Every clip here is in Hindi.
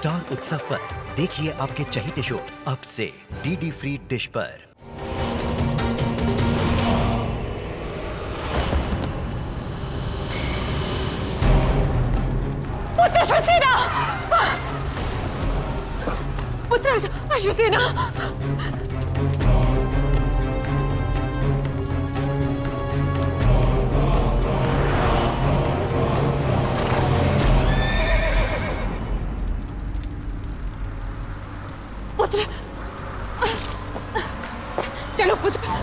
स्टार उत्सव पर देखिए आपके चहीते शोज अब से डीडी फ्री डिश पर। पुत्र अश्वसेना! पुत्र अश्वसेना! पुत्र, चलो पुत्र।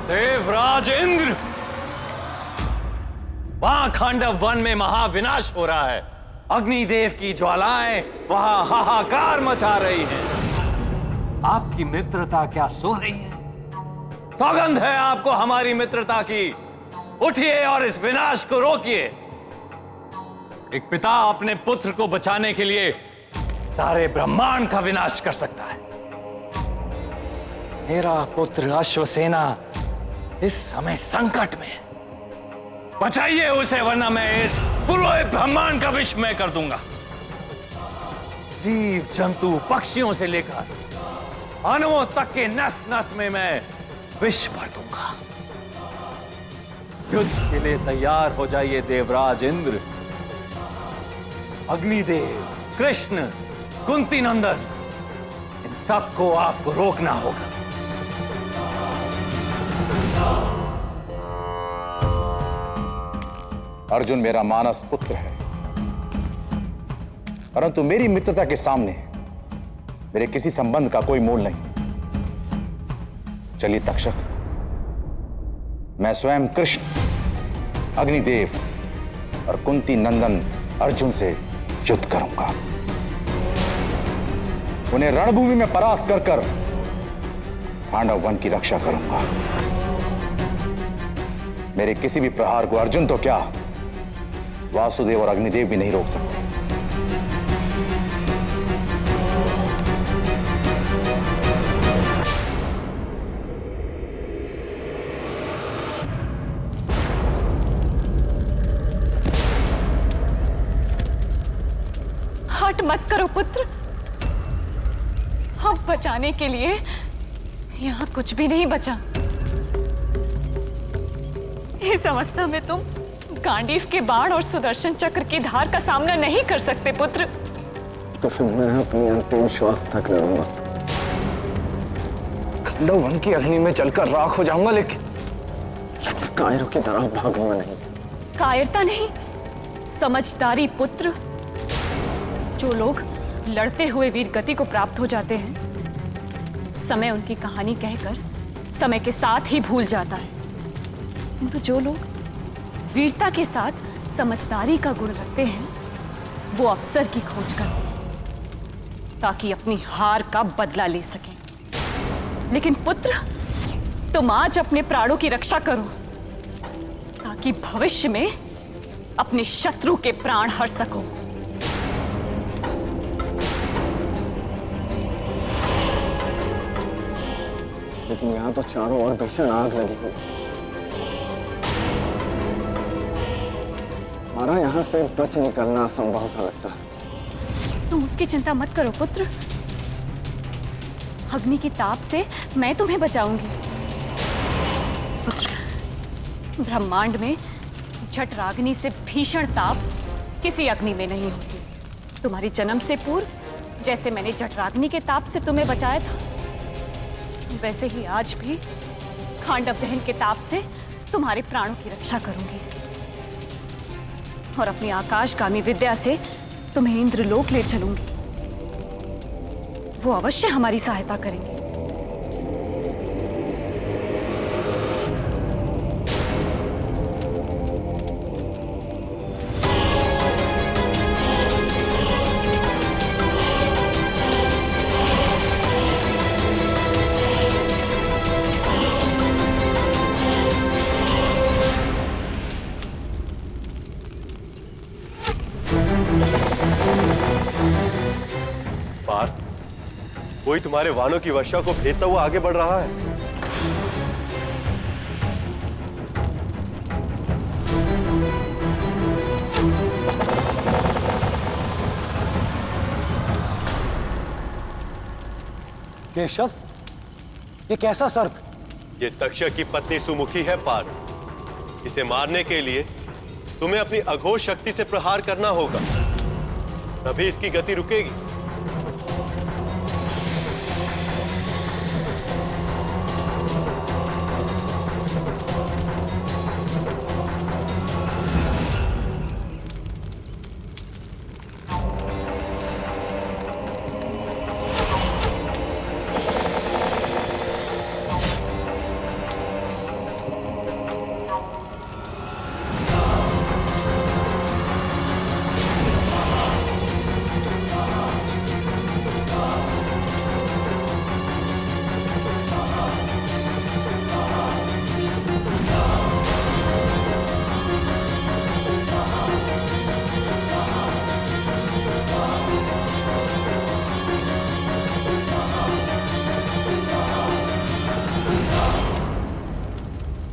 देवराज इंद्र, वहां खांडव वन में महाविनाश हो रहा है। अग्निदेव की ज्वालाएं वहां हाहाकार मचा रही हैं। आपकी मित्रता क्या सो रही है? सौगंध है आपको हमारी मित्रता की। उठिए और इस विनाश को रोकिए। एक पिता अपने पुत्र को बचाने के लिए सारे ब्रह्मांड का विनाश कर सकता है। मेरा पुत्र अश्वसेना इस समय संकट में। बचाइए उसे, वरना मैं इस पूरे ब्रह्मांड का विस्मय कर दूंगा। जीव जंतु पक्षियों से लेकर मानवों तक के नस नस में मैं विष भर दूंगा। युद्ध के लिए तैयार हो जाइए देवराज इंद्र। अग्निदेव, कृष्ण, कुंती नंदन, इन सबको आपको रोकना होगा। अर्जुन मेरा मानस पुत्र है, परंतु मेरी मित्रता के सामने मेरे किसी संबंध का कोई मोल नहीं। चलिए तक्षक, मैं स्वयं कृष्ण, अग्निदेव और कुंती नंदन अर्जुन से युद्ध करूंगा। उन्हें रणभूमि में परास्त कर कर पांडव वन की रक्षा करूंगा। मेरे किसी भी प्रहार को अर्जुन तो क्या, वासुदेव और अग्निदेव भी नहीं रोक सकते। हट मत करो पुत्र। हम बचाने के लिए यहाँ कुछ भी नहीं बचा। इस अवस्था में तुम गांडीव के बाण और सुदर्शन चक्र की धार का सामना नहीं कर सकते पुत्र। तो फिर मैं अपनी अंतिम श्वास तक लड़ूंगा। खंडव वन की अग्नि में जलकर राख हो जाऊंगा, लेकिन कायरों की तरह भागूंगा नहीं। कायरता नहीं, समझदारी पुत्र। जो लोग लड़ते हुए वीर गति को प्राप्त हो जाते हैं, समय उनकी कहानी कहकर समय के साथ ही भूल जाता है। किंतु जो लोग वीरता के साथ समझदारी का गुण रखते हैं, वो अवसर की खोज करते हैं ताकि अपनी हार का बदला ले सकें। लेकिन पुत्र, तुम आज अपने प्राणों की रक्षा करो ताकि भविष्य में अपने शत्रु के प्राण हर सको। लेकिन यहाँ तो चारों ओर भीषण आग लगी हुई। हमारा यहाँ से बच निकलना असंभव सा लगता है। तुम उसकी चिंता मत करो पुत्र। अग्नि की ताप से मैं तुम्हें बचाऊंगी। पुत्र, ब्रह्मांड में जठराग्नि से भीषण ताप किसी अग्नि में नहीं होती। तुम्हारी जन्म से पूर्व जैसे मैंने जठराग्नि के ताप से तुम्हें बचाया था, वैसे ही आज भी खांडव दहन के ताप से तुम्हारे प्राणों की रक्षा करूंगी और अपनी आकाशगामी विद्या से तुम्हें इंद्रलोक ले चलूंगी। वो अवश्य हमारी सहायता करेंगे। वही तुम्हारे वानों की वर्षा को भेदता हुआ आगे बढ़ रहा है। केशव, ये कैसा सर्प? ये तक्षक की पत्नी सुमुखी है पार्थ। इसे मारने के लिए तुम्हें अपनी अघोष शक्ति से प्रहार करना होगा, तभी इसकी गति रुकेगी।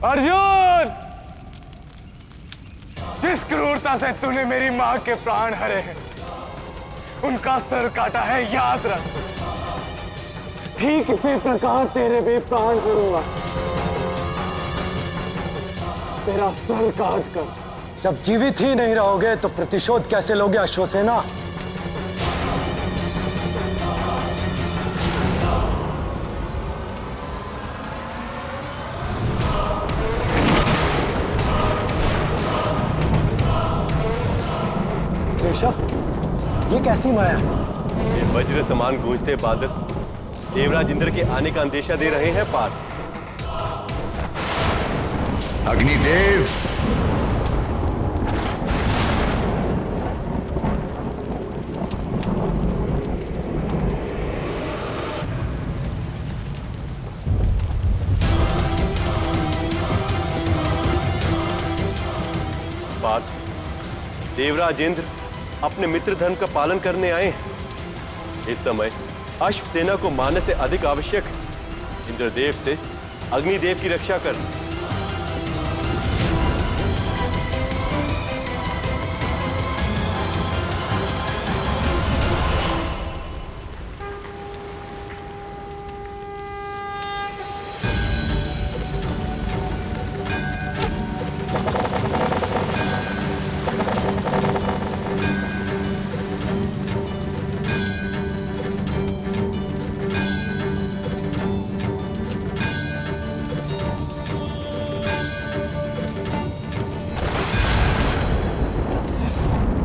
अर्जुन, जिस क्रूरता से तूने मेरी मां के प्राण हरे हैं, उनका सर काटा है, याद रख। ठीक इसी प्रकार तेरे भी प्राण करूंगा, तेरा सर काट कर। जब जीवित ही नहीं रहोगे तो प्रतिशोध कैसे लोगे अश्वसेना? केशव, ये कैसी माया? ये वज्र समान गूंजते बादल देवराज इंद्र के आने का अंदेशा दे रहे हैं पार्थ। अग्निदेव, पार्थ, देवराज इंद्र अपने मित्र धर्म का पालन करने आए हैं। इस समय अश्व सेना को मारने से अधिक आवश्यक है इंद्रदेव से अग्निदेव की रक्षा करना।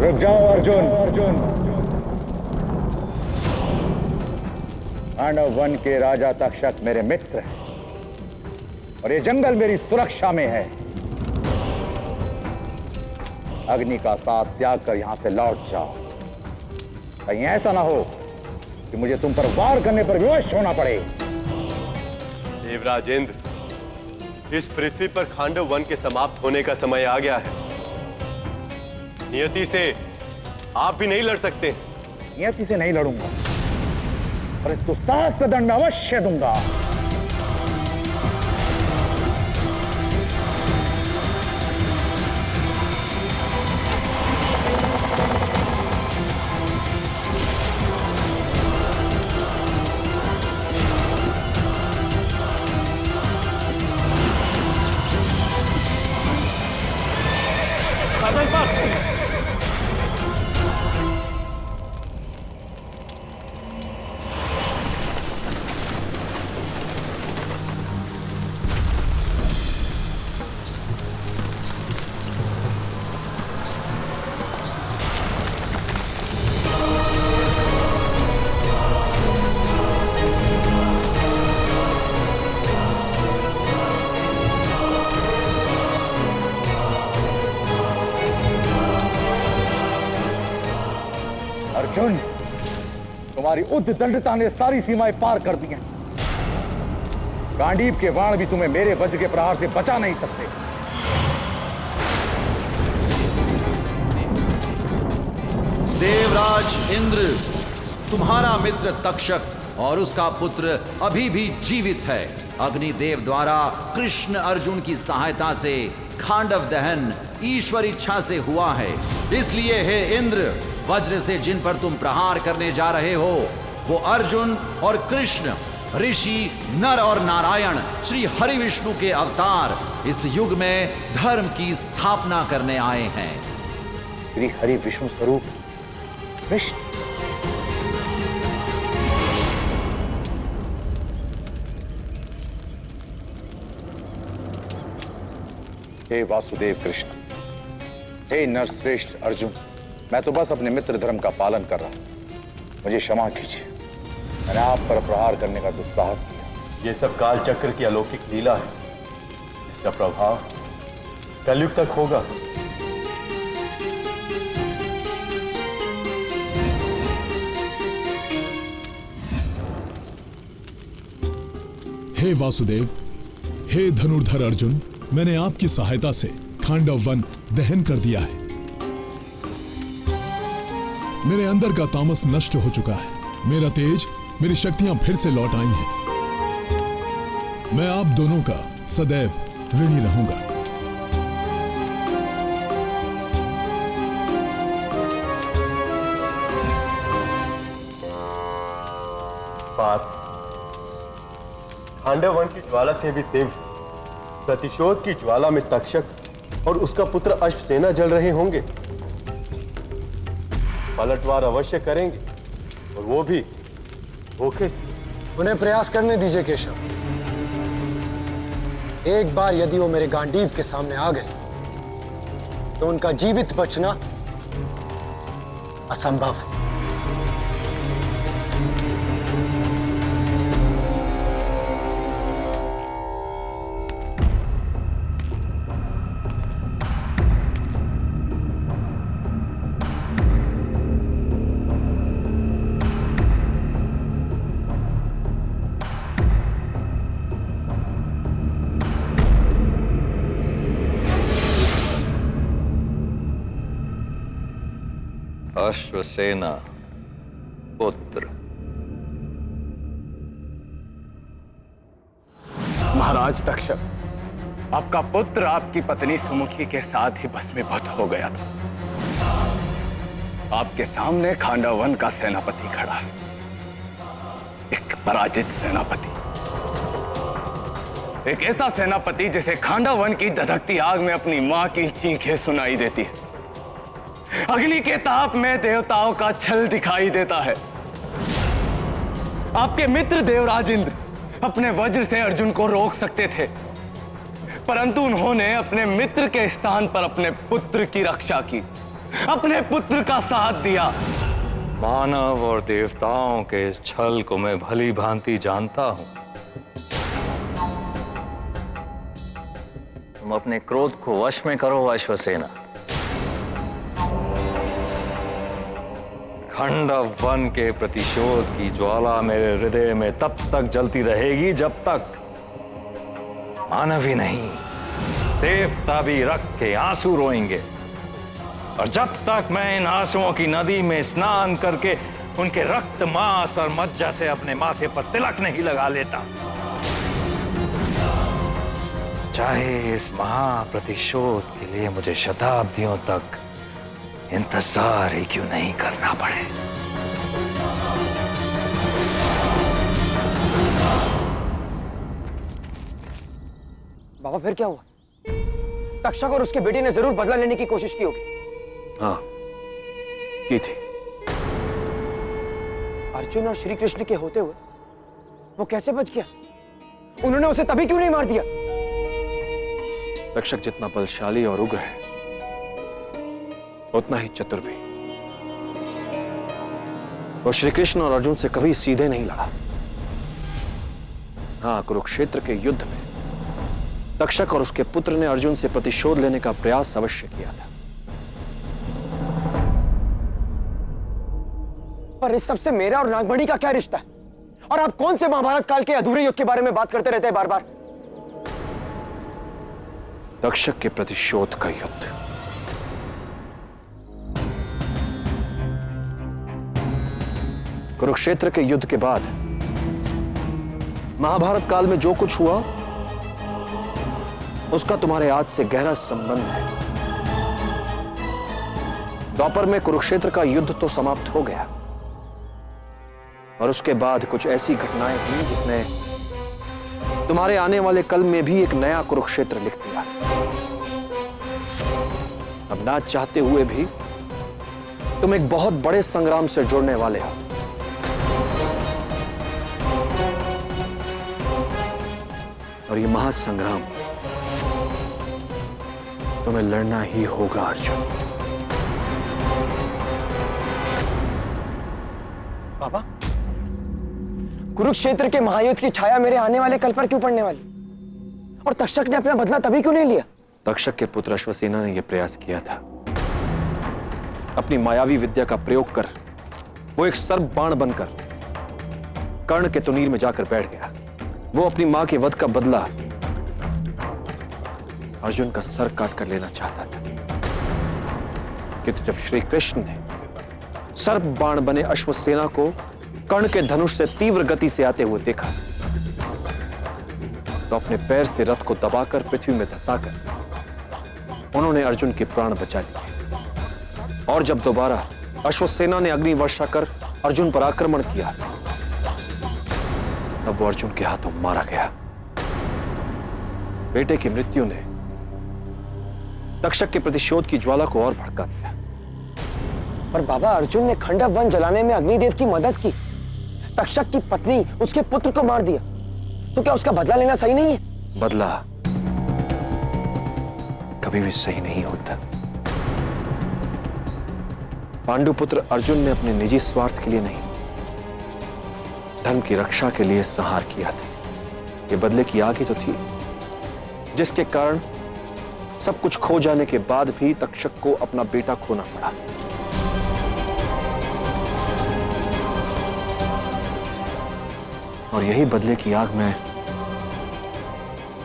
रुक जाओ अर्जुन। मानव वन के राजा तक्षक मेरे मित्र हैं और ये जंगल मेरी सुरक्षा में है। अग्नि का साथ त्याग कर यहां से लौट जाओ, कहीं ऐसा ना हो कि मुझे तुम पर वार करने पर विवश होना पड़े। देवराज इंद्र, इस पृथ्वी पर खांडव वन के समाप्त होने का समय आ गया है। नियति से आप भी नहीं लड़ सकते। नियति से नहीं लड़ूंगा, पर इस दुस्साहस का दंड मैं अवश्य दूंगा। अर्जुन, तुम्हारी उद्दंडता ने सारी सीमाएं पार कर दी हैं। गांडीव के बाण भी तुम्हें मेरे वज्र के प्रहार से बचा नहीं सकते। देवराज इंद्र, तुम्हारा मित्र तक्षक और उसका पुत्र अभी भी जीवित है। अग्निदेव द्वारा कृष्ण अर्जुन की सहायता से खांडव दहन ईश्वर इच्छा से हुआ है। इसलिए हे इंद्र, वज्र से जिन पर तुम प्रहार करने जा रहे हो वो अर्जुन और कृष्ण, ऋषि, नर और नारायण, श्री हरि विष्णु के अवतार इस युग में धर्म की स्थापना करने आए हैं। श्री हरि विष्णु स्वरूप कृष्ण। हे वासुदेव कृष्ण, हे नरश्रेष्ठ अर्जुन, मैं तो बस अपने मित्र धर्म का पालन कर रहा हूं, मुझे क्षमा कीजिए। मैंने आप पर प्रहार करने का दुस्साहस किया। ये सब काल चक्र की अलौकिक लीला है, इसका प्रभाव कलयुग तक होगा। हे वासुदेव, हे धनुर्धर अर्जुन, मैंने आपकी सहायता से खांडव वन दहन कर दिया है। मेरे अंदर का तामस नष्ट हो चुका है, मेरा तेज, मेरी शक्तियां फिर से लौट आई हैं। मैं आप दोनों का सदैव ऋणी रहूंगा। बात खांडव वन की ज्वाला से भी तीव्र प्रतिशोध की ज्वाला में तक्षक और उसका पुत्र अश्वसेना जल रहे होंगे। पलटवार अवश्य करेंगे, और वो भी भूखे से। उन्हें प्रयास करने दीजिए केशव। एक बार यदि वो मेरे गांडीव के सामने आ गए तो उनका जीवित बचना असंभव है। अश्वसेना पुत्र। महाराज तक्षक, आपका पुत्र आपकी पत्नी सुमुखी के साथ ही भस्मीभूत हो गया था। आपके सामने खांडव वन का सेनापति खड़ा है, एक पराजित सेनापति, एक ऐसा सेनापति जिसे खांडव वन की धधकती आग में अपनी मां की चीखें सुनाई देती है। अग्नि के ताप में देवताओं का छल दिखाई देता है। आपके मित्र देवराज इंद्र अपने वज्र से अर्जुन को रोक सकते थे, परंतु उन्होंने अपने मित्र के स्थान पर अपने पुत्र की रक्षा की, अपने पुत्र का साथ दिया। मानव और देवताओं के इस छल को मैं भली भांति जानता हूं। तुम अपने क्रोध को वश में करो अश्वसेना। खांडव वन के प्रतिशोध की ज्वाला मेरे हृदय में तब तक जलती रहेगी जब तक मानव ही नहीं, देवता भी रक्त के आंसू रोएंगे। और जब तक मैं इन आंसुओं की नदी में स्नान करके उनके रक्त, मांस और मज्जा से अपने माथे पर तिलक नहीं लगा लेता, चाहे इस महाप्रतिशोध के लिए मुझे शताब्दियों तक इंतजार ही क्यों नहीं करना पड़े। बाबा फिर क्या हुआ? तक्षक और उसके बेटे ने जरूर बदला लेने की कोशिश की होगी। हाँ, की थी। अर्जुन और श्री कृष्ण के होते हुए वो कैसे बच गया? उन्होंने उसे तभी क्यों नहीं मार दिया? तक्षक जितना बलशाली और उग्र है, उतना ही चतुर भी। वो श्री कृष्ण और अर्जुन से कभी सीधे नहीं लड़ा। हाँ, कुरुक्षेत्र के युद्ध में तक्षक और उसके पुत्र ने अर्जुन से प्रतिशोध लेने का प्रयास अवश्य किया था। पर इस सबसे मेरा और नागमणि का क्या रिश्ता है? और आप कौन से महाभारत काल के अधूरे युग के बारे में बात करते रहते हैं बार बार? तक्षक के प्रतिशोध का युद्ध। कुरुक्षेत्र के युद्ध के बाद महाभारत काल में जो कुछ हुआ उसका तुम्हारे आज से गहरा संबंध है। द्वापर में कुरुक्षेत्र का युद्ध तो समाप्त हो गया और उसके बाद कुछ ऐसी घटनाएं हुई जिसने तुम्हारे आने वाले कल में भी एक नया कुरुक्षेत्र लिख दिया। अब ना चाहते हुए भी तुम एक बहुत बड़े संग्राम से जुड़ने वाले हो। और ये महासंग्राम तुम्हें लड़ना ही होगा अर्जुन। पापा, कुरुक्षेत्र के महायुद्ध की छाया मेरे आने वाले कल पर क्यों पड़ने वाली? और तक्षक ने अपना बदला तभी क्यों नहीं लिया? तक्षक के पुत्र अश्वसेना ने यह प्रयास किया था। अपनी मायावी विद्या का प्रयोग कर वो एक सर्प बाण बनकर कर्ण के तुनीर में जाकर बैठ गया। वो अपनी मां के वध का बदला अर्जुन का सर काट कर लेना चाहता था, किंतु जब श्री कृष्ण ने सर्प बाण बने अश्वसेना को कर्ण के धनुष से तीव्र गति से आते हुए देखा तो अपने पैर से रथ को दबाकर पृथ्वी में धंसाकर उन्होंने अर्जुन के प्राण बचा लिए। और जब दोबारा अश्वसेना ने अग्नि वर्षा कर अर्जुन पर आक्रमण किया तब वो अर्जुन के हाथों मारा गया। बेटे की मृत्यु ने तक्षक के प्रतिशोध की ज्वाला को और भड़का दिया। पर बाबा, अर्जुन ने खंडव वन जलाने में अग्निदेव की मदद की, तक्षक की पत्नी उसके पुत्र को मार दिया, तो क्या उसका बदला लेना सही नहीं है? बदला कभी भी सही नहीं होता। पांडुपुत्र अर्जुन ने अपने निजी स्वार्थ के लिए नहीं, धर्म की रक्षा के लिए संहार किया था। ये बदले की आग ही तो थी जिसके कारण सब कुछ खो जाने के बाद भी तक्षक को अपना बेटा खोना पड़ा। और यही बदले की आग मैं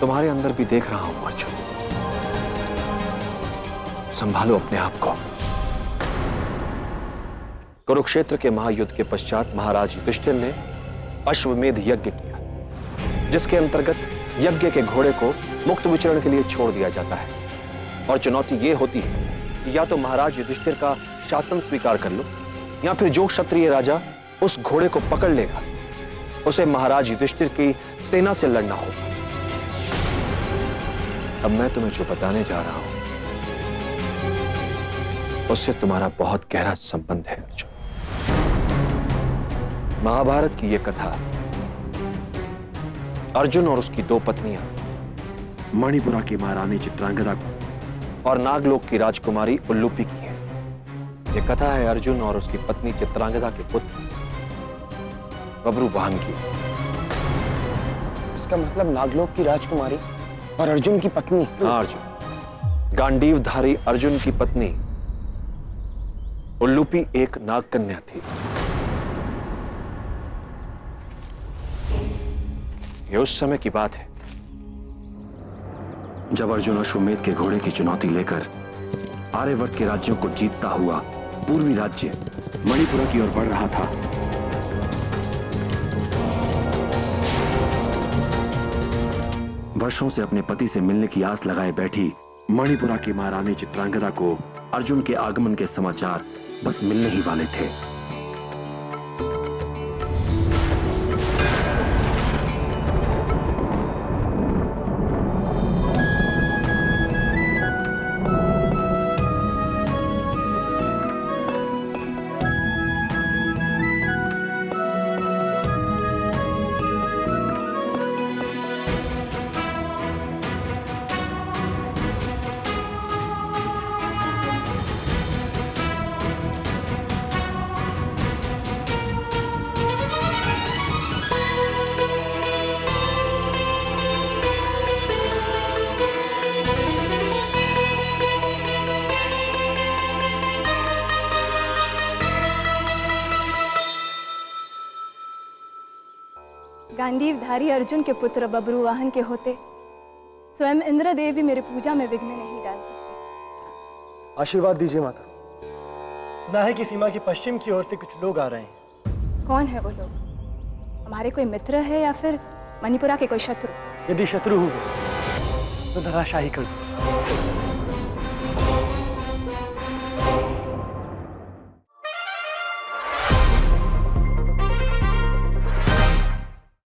तुम्हारे अंदर भी देख रहा हूं अर्जुन। संभालो अपने आप को। कुरुक्षेत्र के महायुद्ध के पश्चात महाराज युधिष्ठिर ने अश्वमेध यज्ञ किया, जिसके अंतर्गत यज्ञ के घोड़े को मुक्त विचरण के लिए छोड़ दिया जाता है। और चुनौती यह होती है कि या तो महाराज युधिष्ठिर का शासन स्वीकार कर लो, या फिर जो क्षत्रिय राजा उस घोड़े को पकड़ लेगा उसे महाराज युधिष्ठिर की सेना से लड़ना होगा। अब मैं तुम्हें जो बताने जा रहा हूं उससे तुम्हारा बहुत गहरा संबंध है अर्जुन। महाभारत की यह कथा अर्जुन और उसकी दो पत्नियां, मणिपुरा की महारानी चित्रांगदा और नागलोक की राजकुमारी उल्लूपी की है। यह कथा है अर्जुन और उसकी पत्नी चित्रांगदा के पुत्र बब्रुवाहन की। इसका मतलब नागलोक की राजकुमारी और अर्जुन की पत्नी? हाँ अर्जुन, गांडीवधारी अर्जुन की पत्नी उल्लूपी एक नागकन्या थी। यह उस समय की बात है जब अर्जुन अश्वमेध के घोड़े की चुनौती लेकर आर्यवर्त के राज्यों को जीतता हुआ पूर्वी राज्य मणिपुरा की ओर बढ़ रहा था। वर्षों से अपने पति से मिलने की आस लगाए बैठी मणिपुरा की महारानी चित्रांगदा को अर्जुन के आगमन के समाचार बस मिलने ही वाले थे। गांडीवधारी अर्जुन के पुत्र बब्रुवाहन के होते स्वयं इंद्रदेव भी मेरी पूजा में विघ्न नहीं डाल सकते। आशीर्वाद दीजिए माता। सुना है कि सीमा के पश्चिम की ओर से कुछ लोग आ रहे हैं। कौन है वो लोग? हमारे कोई मित्र है या फिर मणिपुरा के कोई शत्रु। यदि शत्रु हुए तो धराशाही कर दो।